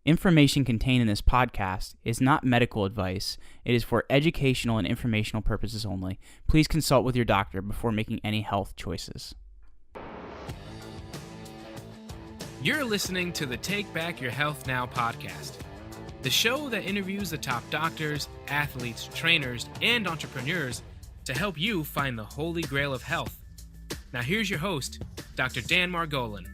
Information contained in this podcast is not medical advice. It is for educational and informational purposes only. Please consult with your doctor before making any health choices. You're listening to the Take Back Your Health Now podcast, the show that interviews the top doctors, athletes, trainers, and entrepreneurs to help you find the holy grail of health. Now here's your host, Dr. Dan Margolin.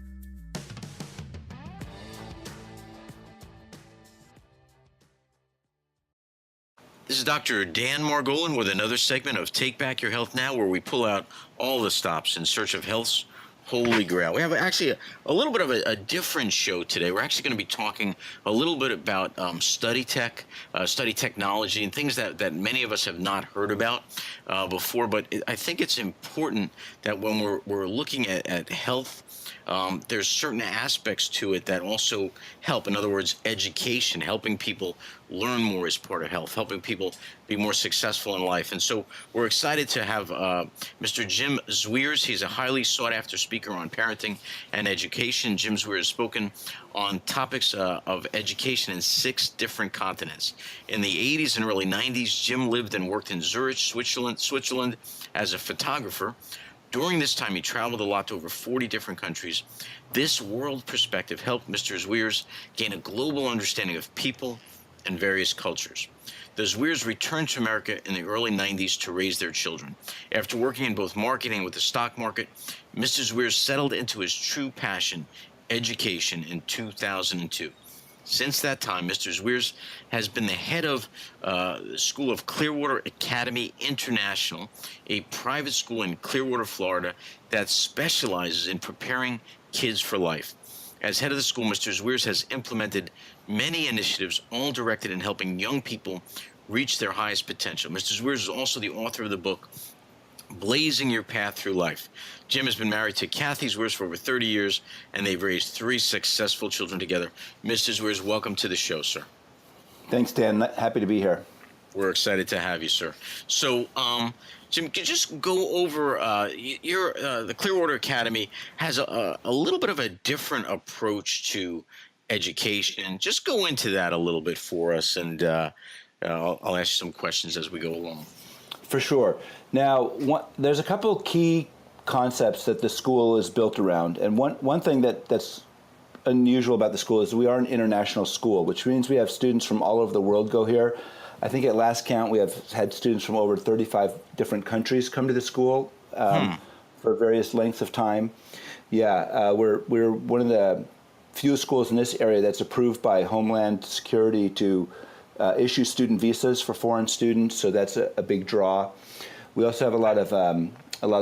This is Dr. Dan Margolin with another segment of Take Back Your Health Now, where we pull out all the stops in search of health's holy grail. We have actually a little bit of a different show today. We're actually going to be talking a little bit about study technology, and things that many of us have not heard about before. But I think it's important that when we're looking at health, there's certain aspects to it that also help. In other words, education, helping people learn more is part of health, helping people be more successful in life. And so we're excited to have Mr. Jim Zwers. He's a highly sought-after speaker on parenting and education. Jim Zwers has spoken on topics of education in 6 different continents. In the 80s and early 90s, Jim lived and worked in Zurich, Switzerland as a photographer. During this time, he traveled a lot to over 40 different countries. This world perspective helped Mr. Zwers gain a global understanding of people and various cultures. The Zwers returned to America in the early 90s to raise their children. After working in both marketing and with the stock market, Mr. Zwers settled into his true passion, education, in 2002. Since that time, Mr. Zwers has been the head of the School of Clearwater Academy International, a private school in Clearwater, Florida, that specializes in preparing kids for life. As head of the school, Mr. Zwers has implemented many initiatives, all directed in helping young people reach their highest potential. Mr. Zwers is also the author of the book, Blazing Your Path Through Life. Jim has been married to Kathy Zwers for over 30 years, and they've raised 3 successful children together. Mr. Zwers, welcome to the show, sir. Thanks, Dan. Happy to be here. We're excited to have you, sir. So, Jim, could you just go over the Clearwater Academy has a little bit of a different approach to education. Just go into that a little bit for us, and I'll ask you some questions as we go along. For sure. Now, there's a couple key concepts that the school is built around. And one thing that's unusual about the school is we are an international school, which means we have students from all over the world go here. I think at last count, we have had students from over 35 different countries come to the school for various lengths of time. Yeah, we're one of the few schools in this area that's approved by Homeland Security to issue student visas for foreign students, so that's a big draw. We also have a lot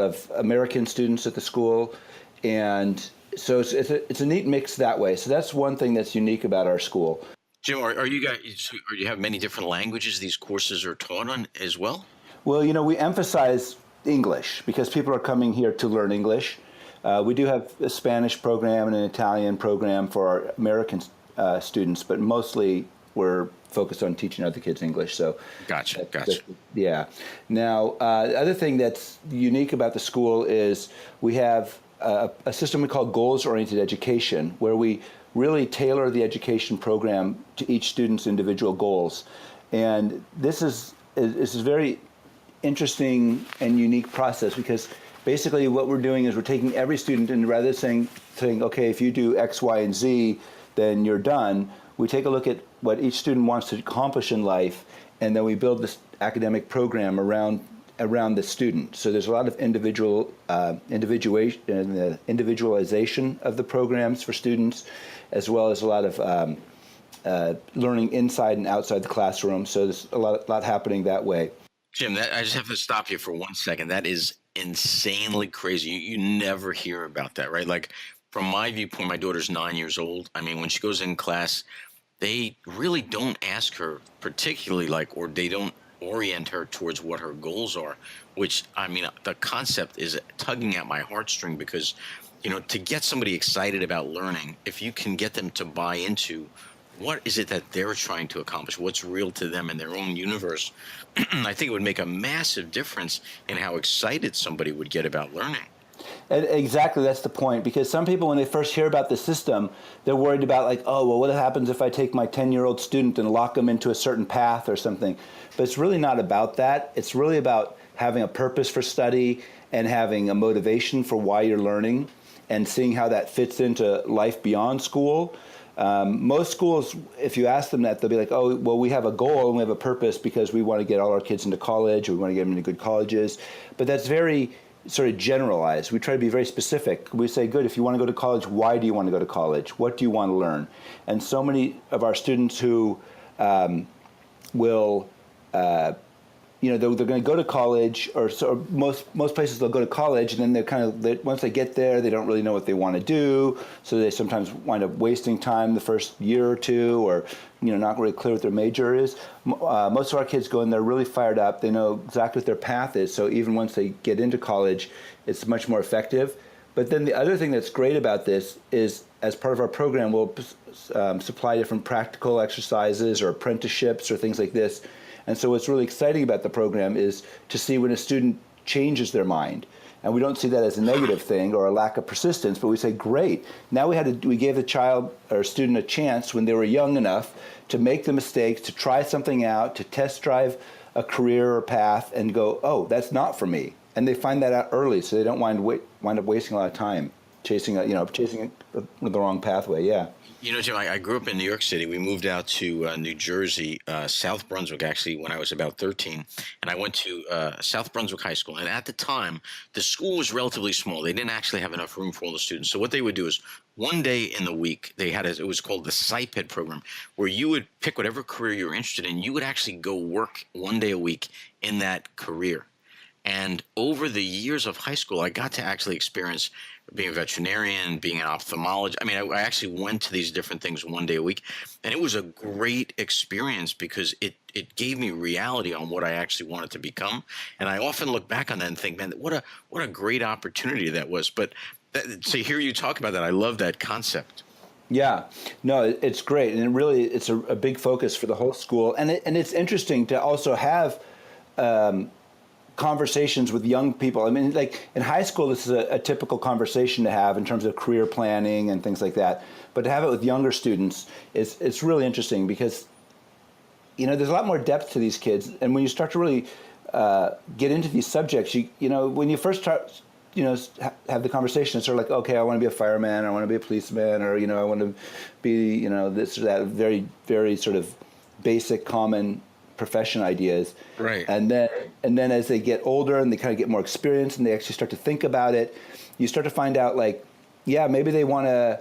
of American students at the school, and so it's a neat mix that way. So that's one thing that's unique about our school. Jim, do you have many different languages these courses are taught on as well? Well, we emphasize English because people are coming here to learn English. We do have a Spanish program and an Italian program for our American students, but mostly we're focused on teaching other kids English. So Gotcha. Yeah. Now, the other thing that's unique about the school is we have a system we call goals-oriented education, where we really tailor the education program to each student's individual goals. And this is a very interesting and unique process, because basically what we're doing is we're taking every student, and rather than saying, okay, if you do X, Y, and Z, then you're done, we take a look at what each student wants to accomplish in life, and then we build this academic program around the student. So there's a lot of individualization of the programs for students, as well as a lot of learning inside and outside the classroom. So there's a lot happening that way. Jim, I just have to stop you for 1 second. That is insanely crazy. You never hear about that, right? Like, from my viewpoint, my daughter's 9 years old. I mean, when she goes in class, they really don't ask her particularly, or they don't orient her towards what her goals are, which, I mean, the concept is tugging at my heartstring, because, to get somebody excited about learning, if you can get them to buy into what is it that they're trying to accomplish, what's real to them in their own universe, I think it would make a massive difference in how excited somebody would get about learning. And exactly, that's the point. Because some people, when they first hear about the system, they're worried about like, oh, well, what happens if I take my 10-year-old student and lock them into a certain path or something? But it's really not about that. It's really about having a purpose for study and having a motivation for why you're learning and seeing how that fits into life beyond school. Most schools, if you ask them that, they'll be like, oh, well, we have a goal and we have a purpose because we want to get all our kids into college, or we want to get them into good colleges. But that's very sort of generalized. We try to be very specific. We say, good, if you want to go to college, why do you want to go to college? What do you want to learn? And so many of our students who will they're going to go to college, or most places they'll go to college, and then once they get there, they don't really know what they want to do, so they sometimes wind up wasting time the first year or two, or not really clear what their major is. Most of our kids go in there really fired up. They know exactly what their path is, so even once they get into college, it's much more effective. But then the other thing that's great about this is, as part of our program, we'll supply different practical exercises or apprenticeships or things like this. And so what's really exciting about the program is to see when a student changes their mind. And we don't see that as a negative thing or a lack of persistence, but we say, great, now we gave the child or student a chance when they were young enough to make the mistakes, to try something out, to test drive a career or path and go, oh, that's not for me. And they find that out early, so they don't wind up wasting a lot of time chasing the wrong pathway. Yeah. Jim, I grew up in New York City. We moved out to New Jersey, South Brunswick, actually, when I was about 13. And I went to South Brunswick High School. And at the time, the school was relatively small. They didn't actually have enough room for all the students. So what they would do is one day in the week, it was called the SciPed program, where you would pick whatever career you were interested in. You would actually go work one day a week in that career. And over the years of high school, I got to actually experience being a veterinarian, being an ophthalmologist. I mean, I actually went to these different things one day a week, and it was a great experience because it gave me reality on what I actually wanted to become. And I often look back on that and think, man, what a great opportunity that was. But to hear you talk about that, I love that concept. Yeah, no, it's great, and it's a big focus for the whole school, and it's interesting to also have conversations with young people. I mean, like in high school, this is a typical conversation to have in terms of career planning and things like that. But to have it with younger students it's really interesting because, there's a lot more depth to these kids. And when you start to really get into these subjects, when you first start, have the conversation, it's sort of like, okay, I want to be a fireman, I want to be a policeman, or, I want to be, this or that, very, very sort of basic, common profession ideas. Right. And then as they get older and they kind of get more experience and they actually start to think about it, you start to find out like, yeah, maybe they want to,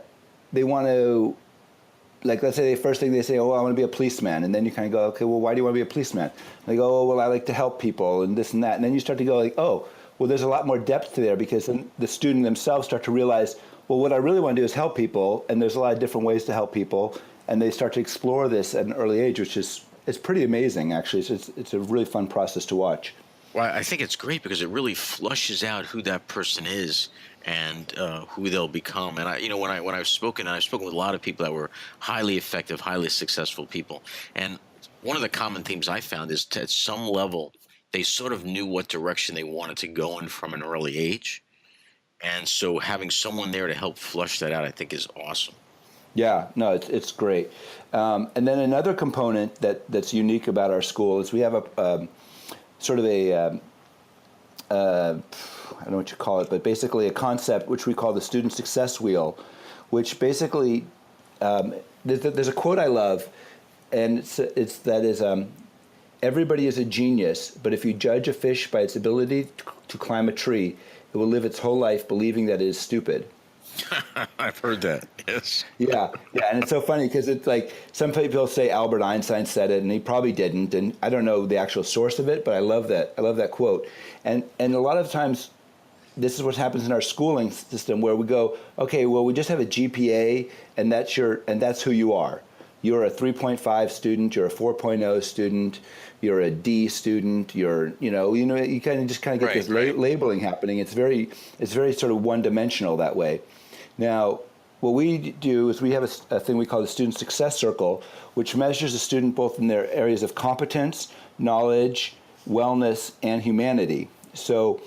like, let's say the first thing they say, oh, I want to be a policeman. And then you kind of go, okay, well, why do you want to be a policeman? And they go, oh, well, I like to help people and this and that. And then you start to go like, oh, well, there's a lot more depth to there because then the student themselves start to realize, well, what I really want to do is help people. And there's a lot of different ways to help people. And they start to explore this at an early age, which is, it's pretty amazing, actually. It's a really fun process to watch. Well, I think it's great because it really flushes out who that person is and who they'll become. And when I've spoken with a lot of people that were highly effective, highly successful people. And one of the common themes I found is at some level, they sort of knew what direction they wanted to go in from an early age. And so having someone there to help flush that out, I think is awesome. Yeah, no, it's great. And then another component that's unique about our school is we have a sort of a, I don't know what you call it, but basically a concept which we call the Student Success Wheel, which basically, there's a quote I love, and everybody is a genius, but if you judge a fish by its ability to climb a tree, it will live its whole life believing that it is stupid. I've heard that. Yes. Yeah, and it's so funny because it's like some people say Albert Einstein said it, and he probably didn't, and I don't know the actual source of it, but I love that. I love that quote, and a lot of times, this is what happens in our schooling system where we go, okay, well, we just have a GPA, and that's who you are. You're a 3.5 student. You're a 4.0 student. You're a D student. You kind of get this labeling happening. It's very sort of one-dimensional that way. Now, what we do is we have a thing we call the Student Success Circle, which measures a student both in their areas of competence, knowledge, wellness, and humanity. So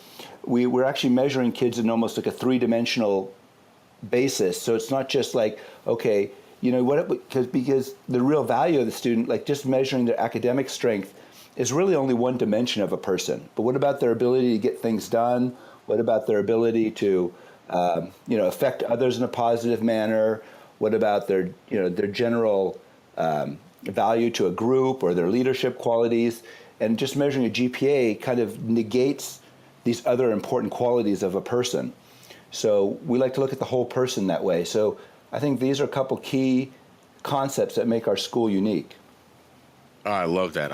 we're actually measuring kids in almost like a three-dimensional basis. So it's not just like, okay, because the real value of the student, like just measuring their academic strength, is really only one dimension of a person. But what about their ability to get things done? What about their ability to, affect others in a positive manner? What about their general value to a group or their leadership qualities? And just measuring a GPA kind of negates these other important qualities of a person. So we like to look at the whole person that way. So I think these are a couple key concepts that make our school unique. Oh, I love that.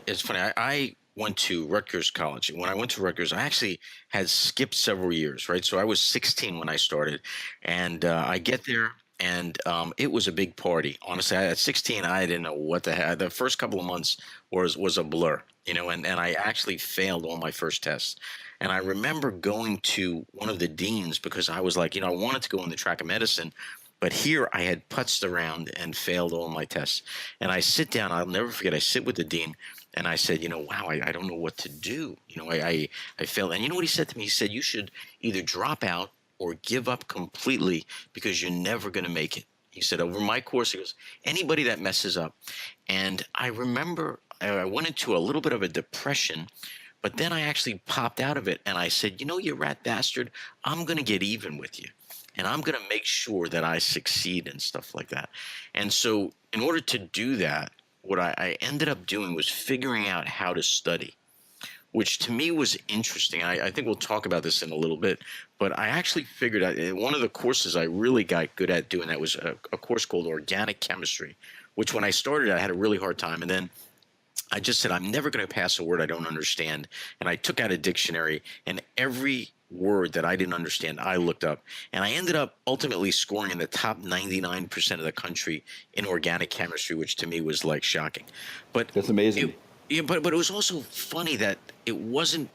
It's funny. I went to Rutgers College. When I went to Rutgers, I actually had skipped several years, right? So I was 16 when I started, and I get there, and it was a big party. Honestly, at 16, I didn't know what the heck. The first couple of months was a blur, and I actually failed all my first tests. And I remember going to one of the deans because I was like, I wanted to go in the track of medicine, but here I had putzed around and failed all my tests. And I sit down, I'll never forget, I sit with the dean, and I said, wow, I don't know what to do. I failed. And you know what he said to me? He said, you should either drop out or give up completely because you're never going to make it. He said, over my course, he goes, anybody that messes up. And I remember I went into a little bit of a depression, but then I actually popped out of it and I said, you rat bastard, I'm going to get even with you. And I'm going to make sure that I succeed and stuff like that. And so in order to do that, what I ended up doing was figuring out how to study, which to me was interesting. I think we'll talk about this in a little bit, but I actually figured out one of the courses I really got good at doing that was a course called organic chemistry, which when I started, I had a really hard time. And then I just said, I'm never going to pass a word I don't understand. And I took out a dictionary, and every word that I didn't understand, I looked up. And I ended up ultimately scoring in the top 99% of the country in organic chemistry, which to me was like shocking. But that's amazing. But it was also funny that it wasn't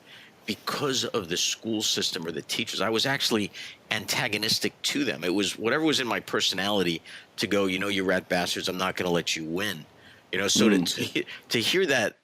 because of the school system or the teachers. I was actually antagonistic to them. It was whatever was in my personality to go, you rat bastards, I'm not going to let you win. So to hear that,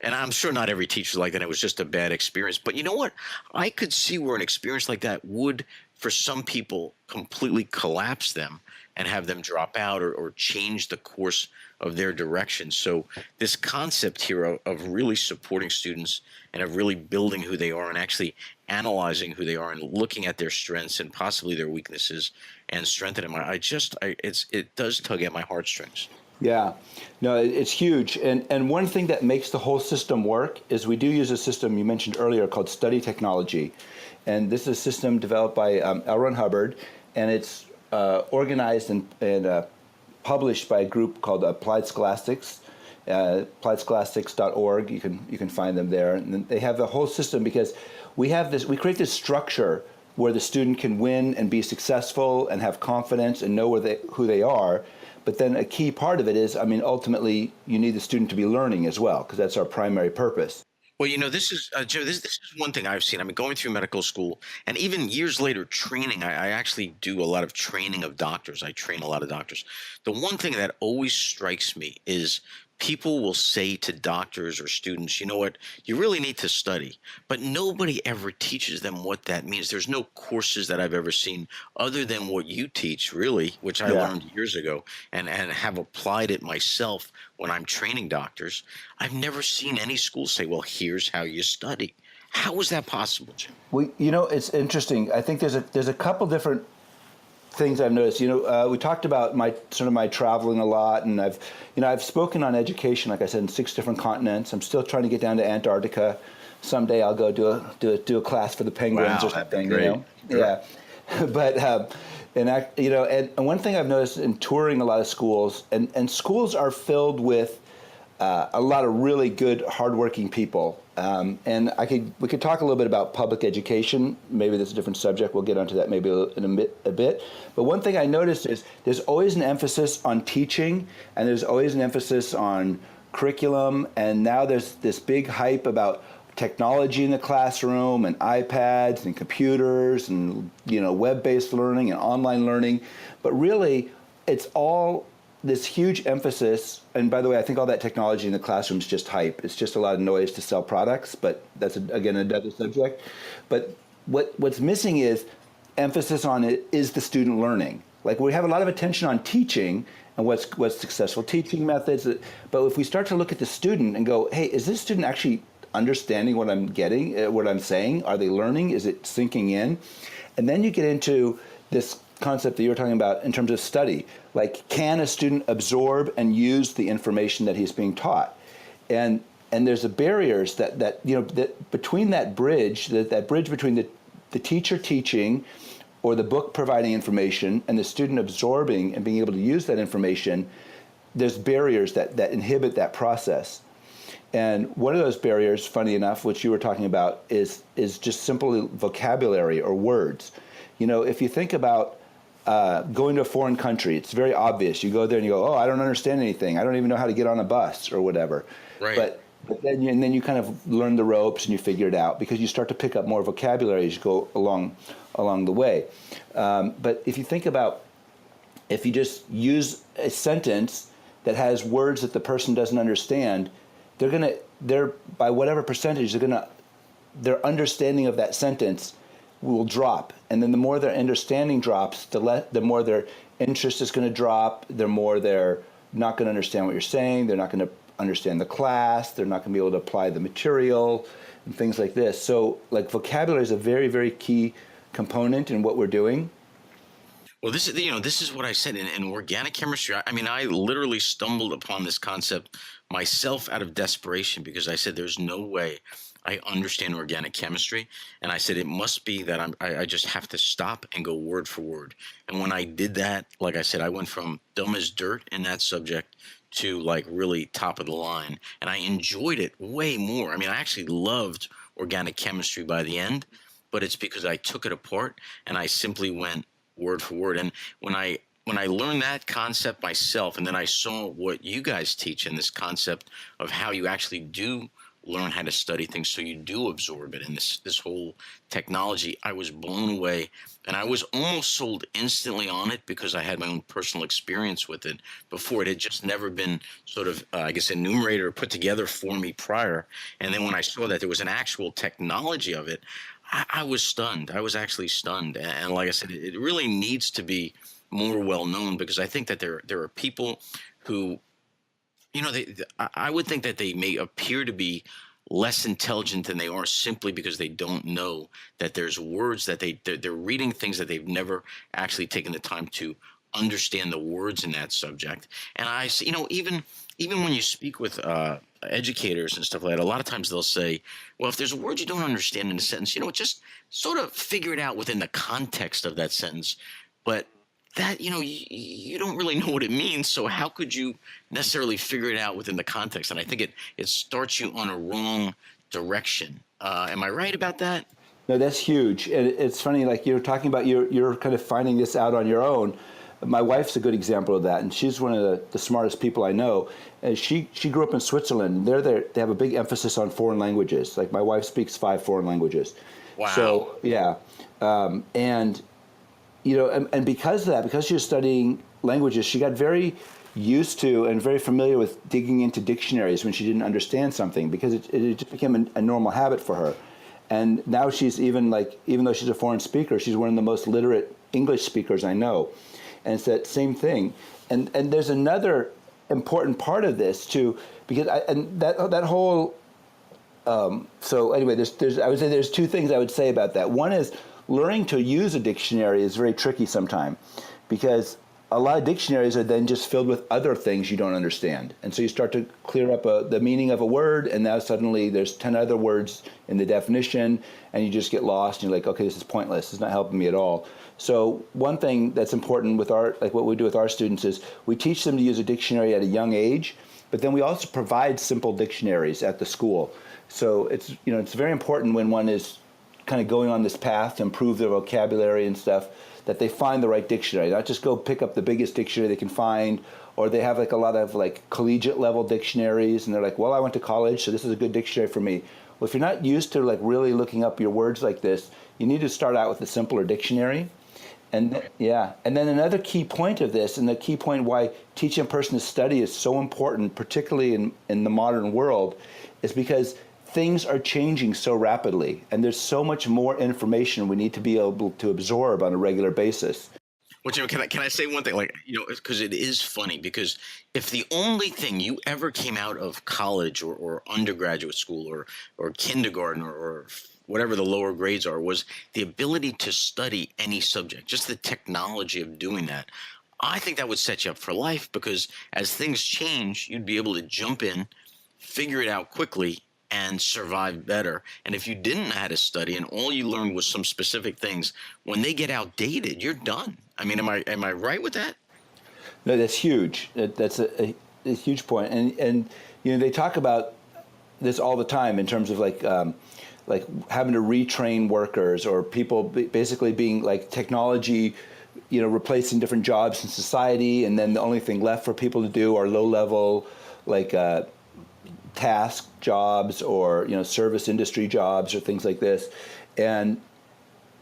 and I'm sure not every teacher's like that. It was just a bad experience. But you know what? I could see where an experience like that would, for some people, completely collapse them and have them drop out or change the course of their direction. So this concept here of really supporting students and of really building who they are and actually analyzing who they are and looking at their strengths and possibly their weaknesses and strengthening them, it does tug at my heartstrings. Yeah, no, it's huge. And one thing that makes the whole system work is we do use a system you mentioned earlier called study technology. And this is a system developed by L. Ron Hubbard, and it's organized and published by a group called Applied Scholastics, appliedscholastics.org. You can find them there. And they have the whole system because we create this structure where the student can win and be successful and have confidence and know who they are. But then a key part of it is, ultimately, you need the student to be learning as well, because that's our primary purpose. Well, this is, Joe, this is one thing I've seen. Going through medical school and even years later training, I actually do a lot of training of doctors. I train a lot of doctors. The one thing that always strikes me is people will say to doctors or students, you know what, you really need to study, but nobody ever teaches them what that means. There's no courses that I've ever seen other than what you teach, really, which I learned years ago and have applied it myself when I'm training doctors. I've never seen any school say, well, here's how you study. How is that possible, Jim? Well, it's interesting. I think there's a couple different things I've noticed. We talked about my traveling a lot, and I've spoken on education, like I said, in 6 different continents. I'm still trying to get down to Antarctica. Someday I'll go do a class for the penguins or something. Great. Yeah, but and one thing I've noticed in touring a lot of schools, and schools are filled with a lot of really good, hardworking people. And we could talk a little bit about public education. Maybe that's a different subject. We'll get onto that maybe in a bit. But one thing I noticed is there's always an emphasis on teaching, and there's always an emphasis on curriculum. And now there's this big hype about technology in the classroom and iPads and computers and web-based learning and online learning. But really, it's all this huge emphasis, and by the way, I think all that technology in the classroom is just hype. It's just a lot of noise to sell products, but that's, again, another subject. But what's missing is emphasis on it is the student learning. Like, we have a lot of attention on teaching and what's successful teaching methods, but if we start to look at the student and go, hey, is this student actually understanding what I'm getting, what I'm saying? Are they learning? Is it sinking in? And then you get into this concept that you were talking about in terms of study. Like, can a student absorb and use the information that he's being taught? And there's barriers that between that bridge, that bridge between the teacher teaching or the book providing information and the student absorbing and being able to use that information, there's barriers that inhibit that process. And one of those barriers, funny enough, which you were talking about, is just simply vocabulary or words. If you think about going to a foreign country, it's very obvious. You go there and you go, oh, I don't understand anything. I don't even know how to get on a bus or whatever. Right. But then you kind of learn the ropes and you figure it out because you start to pick up more vocabulary as you go along the way. But if you think about, if you just use a sentence that has words that the person doesn't understand, they're by whatever percentage, their understanding of that sentence will drop. And then the more their understanding drops, the more their interest is going to drop, the more they're not going to understand what you're saying, they're not going to understand the class, they're not going to be able to apply the material and things like this. So, like, vocabulary is a very, very key component in what we're doing. Well, this is what I said in organic chemistry. I literally stumbled upon this concept myself out of desperation because I said, there's no way I understand organic chemistry. And I said, it must be that I just have to stop and go word for word. And when I did that, like I said, I went from dumb as dirt in that subject to like really top of the line. And I enjoyed it way more. I actually loved organic chemistry by the end, but it's because I took it apart and I simply went word for word. And when I learned that concept myself, and then I saw what you guys teach in this concept of how you actually do learn how to study things so you do absorb it, and this whole technology, I was blown away. And I was almost sold instantly on it because I had my own personal experience with it before. It had just never been sort of, enumerated or put together for me prior. And then when I saw that there was an actual technology of it, I was stunned. I was actually stunned. And like I said, it really needs to be more well known because I think that there are people who, I would think that they may appear to be less intelligent than they are simply because they don't know that there's words that they're reading things that they've never actually taken the time to understand the words in that subject. And I, even when you speak with educators and stuff like that, a lot of times they'll say, well, if there's a word you don't understand in a sentence, just sort of figure it out within the context of that sentence. But that, you don't really know what it means, so how could you necessarily figure it out within the context? And I think it starts you on a wrong direction. Am I right about that? No, that's huge. And it's funny, like you're talking about, you're kind of finding this out on your own. My wife's a good example of that, and she's one of the smartest people I know. And she grew up in Switzerland. They have a big emphasis on foreign languages. Like, my wife speaks 5 foreign languages. Wow. So, yeah. And because of that, because she was studying languages, she got very used to and very familiar with digging into dictionaries when she didn't understand something, because it just became a normal habit for her. And now she's even though she's a foreign speaker, she's one of the most literate English speakers I know. And it's that same thing. And there's another important part of this too, because that whole. So anyway, I would say there's 2 things I would say about that. One is, learning to use a dictionary is very tricky sometimes, because a lot of dictionaries are then just filled with other things you don't understand. And so you start to clear up the meaning of a word, and now suddenly there's 10 other words in the definition, and you just get lost, and you're like, okay, this is pointless. It's not helping me at all. So one thing that's important with what we do with our students is we teach them to use a dictionary at a young age, but then we also provide simple dictionaries at the school. So it's very important when one is kind of going on this path to improve their vocabulary and stuff, that they find the right dictionary, not just go pick up the biggest dictionary they can find, or they have like a lot of like collegiate level dictionaries and they're like, well, I went to college, so this is a good dictionary for me. Well, if you're not used to like really looking up your words like this, you need to start out with a simpler dictionary. And then another key point of this, and the key point why teaching a person to study is so important, particularly in the modern world, is because things are changing so rapidly, and there's so much more information we need to be able to absorb on a regular basis. Well, Jim, can I say one thing? Like, because it is funny, because if the only thing you ever came out of college or undergraduate school or kindergarten or whatever the lower grades are was the ability to study any subject, just the technology of doing that, I think that would set you up for life, because as things change, you'd be able to jump in, figure it out quickly, and survive better. And if you didn't know how to study and all you learned was some specific things, when they get outdated, you're done. I mean, am I right with that? No, that's huge. That's a huge point. And they talk about this all the time in terms of like having to retrain workers, or people basically being like technology, replacing different jobs in society, and then the only thing left for people to do are low level task jobs or service industry jobs or things like this. And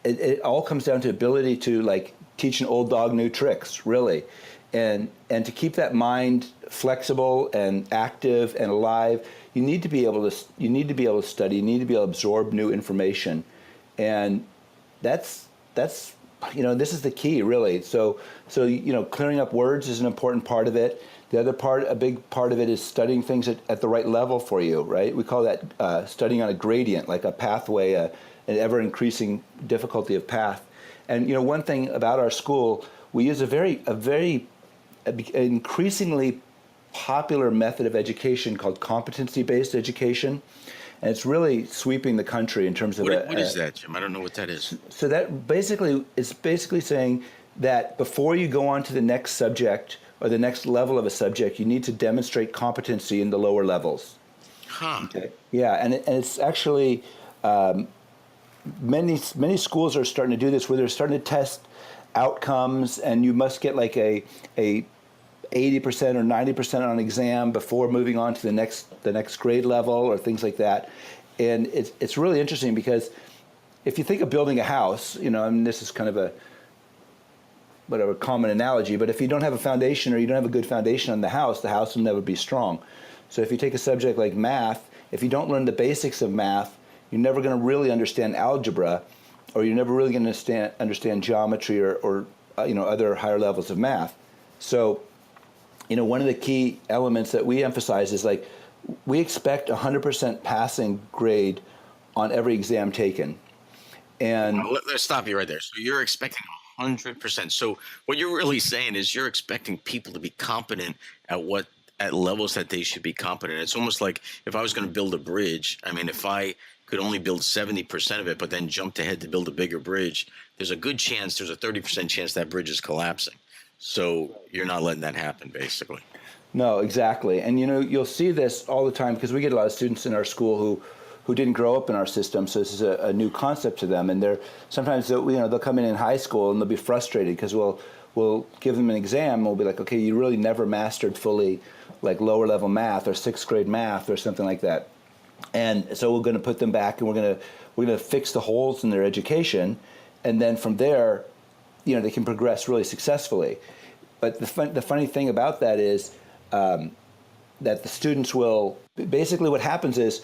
it all comes down to ability to like teach an old dog new tricks, really, and to keep that mind flexible and active and alive. You need to be able to study, you need to be able to absorb new information, and that's this is the key, really. So clearing up words is an important part of it. The other part, a big part of it, is studying things at the right level for you, right? We call that studying on a gradient, like a pathway, an ever-increasing difficulty of path. And one thing about our school, we use a very increasingly popular method of education called competency-based education, and it's really sweeping the country in terms of what is that, Jim? I don't know what that is. So that is basically saying that before you go on to the next subject or the next level of a subject, you need to demonstrate competency in the lower levels. Huh. Okay. Yeah, and it's actually many schools are starting to do this, where they're starting to test outcomes, and you must get like a 80% or 90% on an exam before moving on to the next grade level or things like that. And it's really interesting, because if you think of building a house, this is kind of a common analogy, but if you don't have a foundation, or you don't have a good foundation on the house will never be strong. So if you take a subject like math, if you don't learn the basics of math, you're never going to really understand algebra, or you're never really going to understand geometry or other higher levels of math. So one of the key elements that we emphasize is like we expect 100% passing grade on every exam taken. And let's stop you right there. So you're expecting 100%. So what you're really saying is you're expecting people to be competent at levels that they should be competent. It's almost like if I was going to build a bridge, I mean, if I could only build 70% of it, but then jumped ahead to build a bigger bridge, there's a 30% chance that bridge is collapsing. So you're not letting that happen, basically. No, exactly. And you'll see this all the time, because we get a lot of students in our school who didn't grow up in our system, so this is a new concept to them. And they'll come in high school and they'll be frustrated, because we'll give them an exam and we'll be like, okay, you really never mastered fully like lower level math or sixth grade math or something like that. And so we're going to put them back, and we're going to fix the holes in their education, and then from there, they can progress really successfully. But the funny thing about that is that the students will basically, what happens is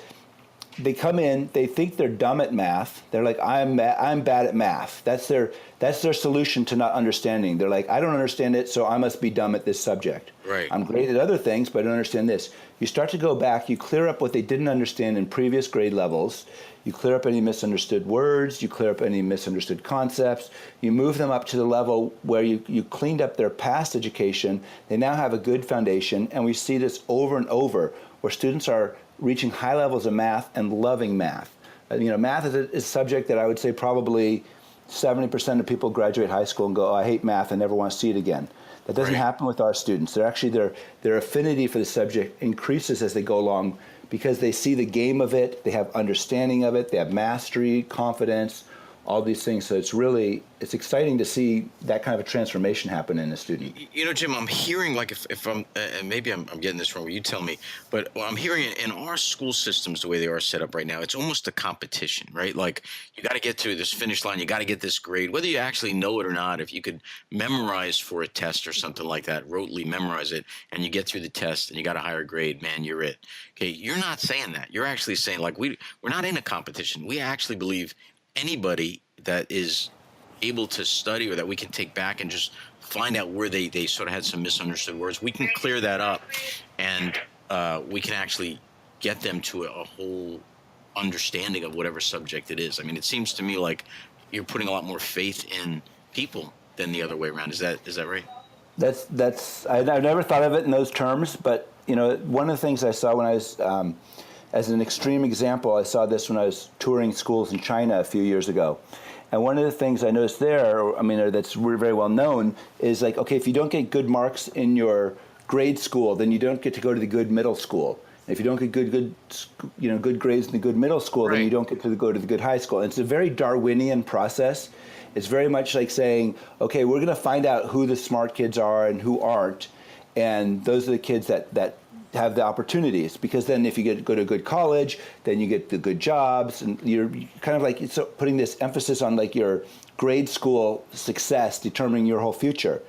they come in, they think they're dumb at math. They're like, I'm bad at math. That's their solution to not understanding. They're like, I don't understand it, so I must be dumb at this subject. Right. I'm great at other things, but I don't understand this. You start to go back, you clear up what they didn't understand in previous grade levels. You clear up any misunderstood words, you clear up any misunderstood concepts. You move them up to the level where you cleaned up their past education. They now have a good foundation, and we see this over and over, where students are reaching high levels of math and loving math. Math is a subject that I would say probably 70% of people graduate high school and go, oh, I hate math, I never want to see it again. That doesn't happen with our students. They're actually, their affinity for the subject increases as they go along, because they see the game of it, they have understanding of it, they have mastery, confidence, all these things. So it's exciting to see that kind of a transformation happen in a student. You know, Jim, I'm hearing, like, if I'm, and maybe I'm getting this wrong, you tell me, but I'm hearing in our school systems, the way they are set up right now, it's almost a competition, right? Like, you got to get to this finish line, you got to get this grade, whether you actually know it or not. If you could memorize for a test or something like that, rotely memorize it, and you get through the test and you got a higher grade, man, you're it. Okay, you're not saying that. You're actually saying, like, we're not in a competition. We actually believe anybody that is able to study, or that we can take back and just find out where they sort of had some misunderstood words, we can clear that up, and we can actually get them to a whole understanding of whatever subject it is. I mean, it seems to me like you're putting a lot more faith in people than the other way around. Is that right? That's I've never thought of it in those terms, but one of the things I saw when I was as an extreme example, I saw this when I was touring schools in China a few years ago. And one of the things I noticed there, that's very well known, is like, okay, if you don't get good marks in your grade school, then you don't get to go to the good middle school. And if you don't get good grades in the good middle school, right, then you don't get to go to the good high school. And it's a very Darwinian process. It's very much like saying, okay, we're going to find out who the smart kids are and who aren't. And those are the kids that have the opportunities, because then if you go to a good college, then you get the good jobs, and you're kind of like putting this emphasis on like your grade school success determining your whole future.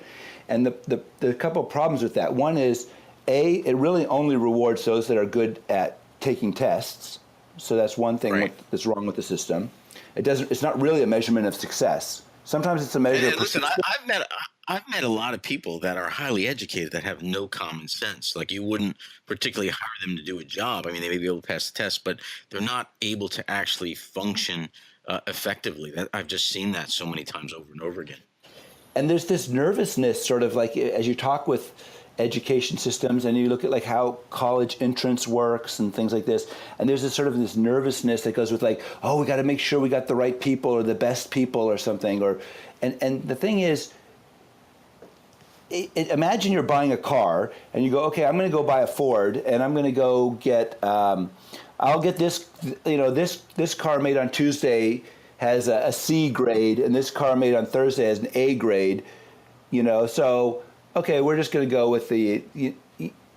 And the couple of problems with that. One is, it really only rewards those that are good at taking tests. So that's one thing right, that's wrong with the system. It's not really a measurement of success. Sometimes it's a measure of listen, I've met a lot of people that are highly educated that have no common sense. Like, you wouldn't particularly hire them to do a job. I mean, they may be able to pass the test, but they're not able to actually function effectively. I've just seen that so many times over and over again. And there's this nervousness, sort of like, as you talk with education systems and you look at like how college entrance works and things like this, and there's this nervousness that goes with like, oh, we got to make sure we got the right people or the best people or something. And the thing is, imagine you're buying a car and you go, okay, I'm going to go buy a Ford, and I'm going to go get I'll get this, this car made on Tuesday has a C grade, and this car made on Thursday has an A grade, so okay, we're just going to go with the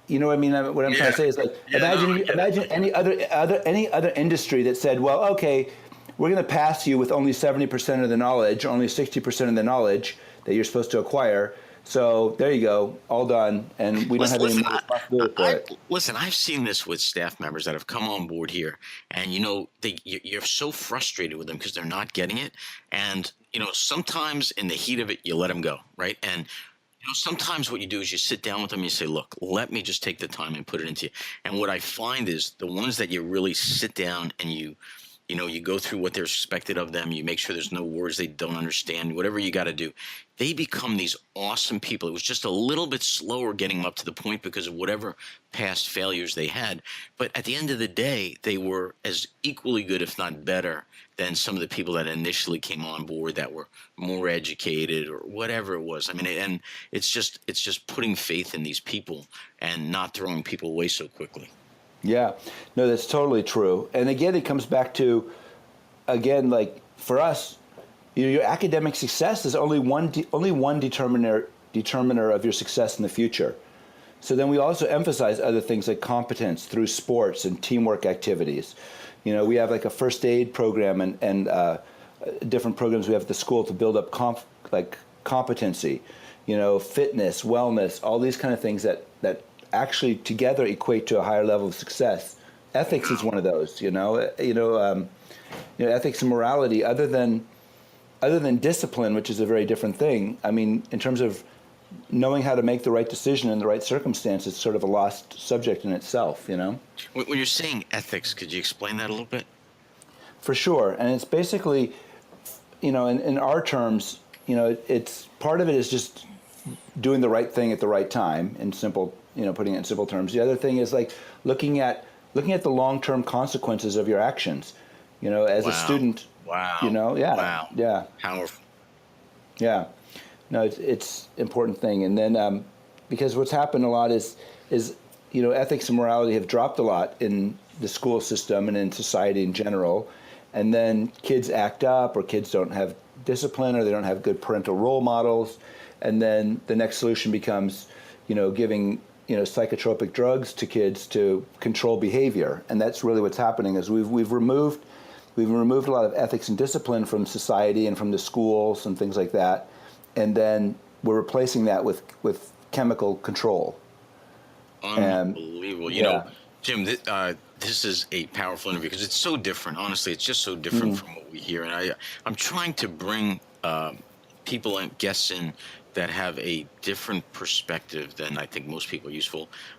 what I mean? What I'm trying to say is, like, imagine any other industry that said, well, okay, we're going to pass you with only 70% of the knowledge, only 60% of the knowledge that you're supposed to acquire. So there you go, all done, and we don't have any more responsibility for it. Listen, I've seen this with staff members that have come on board here, and you're so frustrated with them because they're not getting it, and sometimes in the heat of it, you let them go, right? And sometimes what you do is you sit down with them and you say, look, let me just take the time and put it into you. And what I find is the ones that you really sit down and you go through what they're expected of them, you make sure there's no words they don't understand, whatever you got to do, they become these awesome people. It was just a little bit slower getting them up to the point because of whatever past failures they had. But at the end of the day, they were as equally good, if not better, than some of the people that initially came on board that were more educated or whatever it was. I mean, and it's just putting faith in these people and not throwing people away so quickly. Yeah, no, that's totally true. And again, it comes back to, like for us, your academic success is only one determiner of your success in the future. So then we also emphasize other things like competence through sports and teamwork activities. We have like a first aid program and different programs we have at the school to build up competency, fitness, wellness, all these kind of things that actually together equate to a higher level of success. Ethics is one of those, ethics and morality, other than discipline, which is a very different thing. I mean, in terms of knowing how to make the right decision in the right circumstances, it's sort of a lost subject in itself, When you're saying ethics, could you explain that a little bit? For sure. And it's basically, in our terms, it's part of it is just doing the right thing at the right time, in simple, putting it in simple terms. The other thing is like looking at the long-term consequences of your actions, as a student. Wow. Wow. Yeah. Powerful. Yeah. No, it's important thing. And then because what's happened a lot is ethics and morality have dropped a lot in the school system and in society in general. and then kids act up, or kids don't have discipline, or they don't have good parental role models, and then the next solution becomes, giving psychotropic drugs to kids to control behavior. And that's really what's happening. Is we've removed a lot of ethics and discipline from society and from the schools and things like that, and then we're replacing that with chemical control. Unbelievable. You know, Jim, this is a powerful interview because it's so different. Honestly, it's just so different from what we hear. And I'm trying to bring people and guests in that have a different perspective than I think most people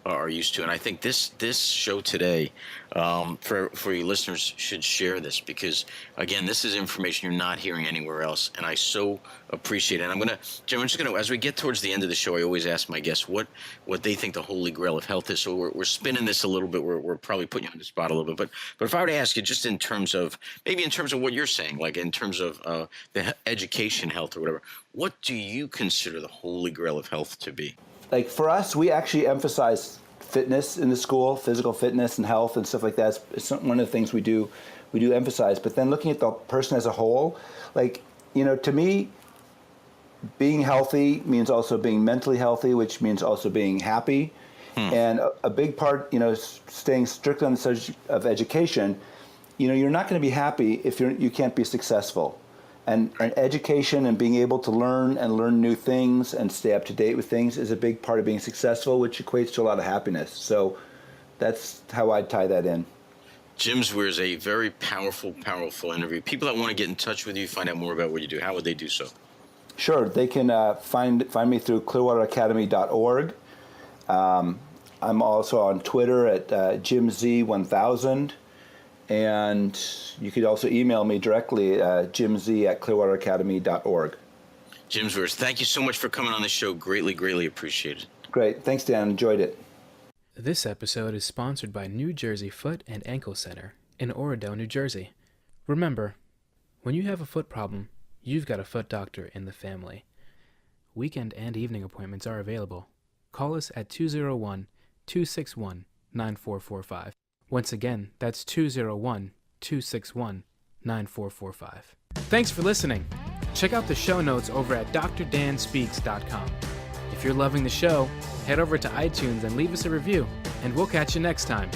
are used to. And I think this show today, for you listeners, should share this because, again, this is information you're not hearing anywhere else. And I so appreciate it. And Jim, I'm just going to, as we get towards the end of the show, I always ask my guests what they think the holy grail of health is. So we're spinning this a little bit. We're probably putting you on the spot a little bit. But if I were to ask you just in terms of what you're saying, like in terms of the education health or whatever, what do you consider the holy grail of health to be? Like for us, we actually emphasize fitness in the school, physical fitness and health and stuff like that. It's one of the things we do emphasize. But then looking at the person as a whole, to me, being healthy means also being mentally healthy, which means also being happy. And a big part, staying strictly on the subject of education, you're not going to be happy if you can't be successful. And education and being able to learn new things and stay up to date with things is a big part of being successful, which equates to a lot of happiness. So that's how I'd tie that in. Jim Zwers, a very powerful interview. People that want to get in touch with you, find out more about what you do, how would they do so? Sure. They can find me through clearwateracademy.org. I'm also on Twitter at JimZ1000. And you could also email me directly, jimz@clearwateracademy.org. Jim Zwers, thank you so much for coming on the show. Greatly appreciated. Great. Thanks, Dan. Enjoyed it. This episode is sponsored by New Jersey Foot and Ankle Center in Oradell, New Jersey. Remember, when you have a foot problem, you've got a foot doctor in the family. Weekend and evening appointments are available. Call us at 201-261-9445. Once again, that's 201-261-9445. Thanks for listening. Check out the show notes over at drdanspeaks.com. If you're loving the show, head over to iTunes and leave us a review, and we'll catch you next time.